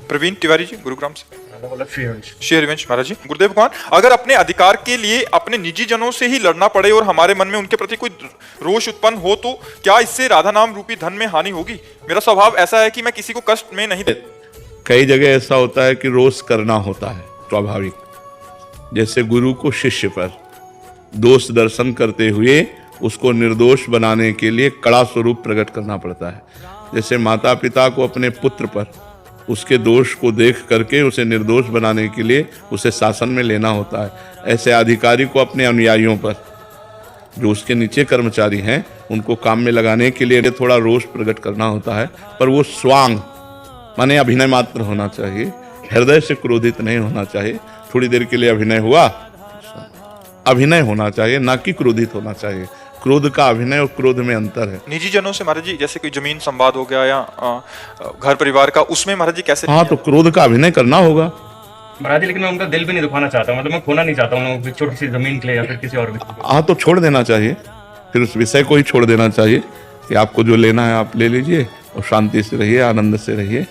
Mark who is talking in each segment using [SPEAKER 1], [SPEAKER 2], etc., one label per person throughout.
[SPEAKER 1] प्रवीण तिवारी जी गुरुग्राम से। श्री हरिवंश महाराज जी। गुरुदेव भगवान, अगर अपने अधिकार के लिए अपने निजी जनों से ही लड़ना पड़े और हमारे मन में उनके प्रति कोई रोष उत्पन्न हो तो क्या इससे राधा नाम रूपी धन में हानि होगी? मेरा स्वभाव ऐसा है कि मैं किसी को कष्ट में नहीं।
[SPEAKER 2] कई जगह ऐसा होता है कि रोष करना होता है स्वाभाविक, जैसे गुरु को शिष्य पर दोष दर्शन करते हुए उसको निर्दोष बनाने के लिए कड़ा स्वरूप प्रकट करना पड़ता है। जैसे माता पिता को अपने पुत्र पर उसके दोष को देख करके उसे निर्दोष बनाने के लिए उसे शासन में लेना होता है, ऐसे अधिकारी को अपने अनुयायियों पर, जो उसके नीचे कर्मचारी हैं, उनको काम में लगाने के लिए थोड़ा रोष प्रकट करना होता है। पर वो स्वांग माने अभिनय मात्र होना चाहिए, हृदय से क्रोधित नहीं होना चाहिए। थोड़ी देर के लिए अभिनय हुआ, अभिनय होना चाहिए, ना कि क्रोधित होना चाहिए। क्रोध का अभिनय और क्रोध में अंतर है।
[SPEAKER 1] निजी जनों से महाराज जी, जैसे कोई जमीन संवाद हो गया या घर परिवार का, उसमें महाराज जी कैसे?
[SPEAKER 2] हाँ, तो क्रोध का अभिनय करना होगा
[SPEAKER 3] महाराज जी, लेकिन मैं उनका दिल भी नहीं दुखाना चाहता, मतलब मैं खोना नहीं चाहता हूँ छोटी सी जमीन के लिए या फिर किसी और भी।
[SPEAKER 2] हाँ, तो छोड़ देना चाहिए, फिर उस विषय को ही छोड़ देना चाहिए कि आपको जो लेना है आप ले लीजिए और शांति से रहिए, आनंद से रहिए।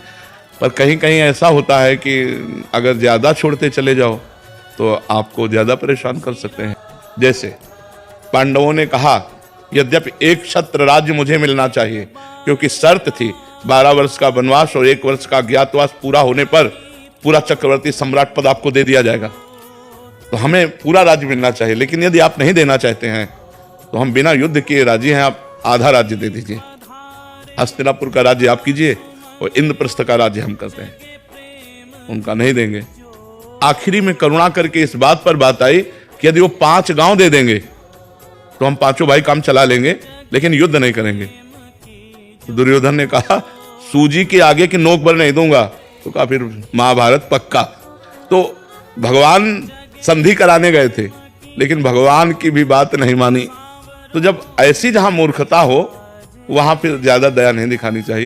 [SPEAKER 2] पर कहीं कहीं ऐसा होता है कि अगर ज़्यादा छोड़ते चले जाओ तो आपको ज़्यादा परेशान कर सकते हैं। जैसे पांडवों ने कहा, यद्यपि एक छत्र राज्य मुझे मिलना चाहिए, क्योंकि शर्त थी 12 वर्ष का वनवास और 1 वर्ष का अज्ञातवास पूरा होने पर पूरा चक्रवर्ती सम्राट पद आपको दे दिया जाएगा, तो हमें पूरा राज्य मिलना चाहिए। लेकिन यदि आप नहीं देना चाहते हैं तो हम बिना युद्ध किए राजी हैं, आप आधा राज्य दे दीजिए। हस्तिनापुर का राज्य आप कीजिए और इंद्रप्रस्थ का राज्य हम करते हैं। उनका नहीं देंगे। आखिरी में करुणा करके इस बात पर बात आई कि यदि वो 5 गांव दे देंगे तो हम 5 भाई काम चला लेंगे, लेकिन युद्ध नहीं करेंगे। तो दुर्योधन ने कहा, सूजी के आगे की नोक पर नहीं दूंगा। तो कहा फिर महाभारत पक्का। तो भगवान संधि कराने गए थे, लेकिन भगवान की भी बात नहीं मानी। तो जब ऐसी जहां मूर्खता हो वहां फिर ज्यादा दया नहीं दिखानी चाहिए।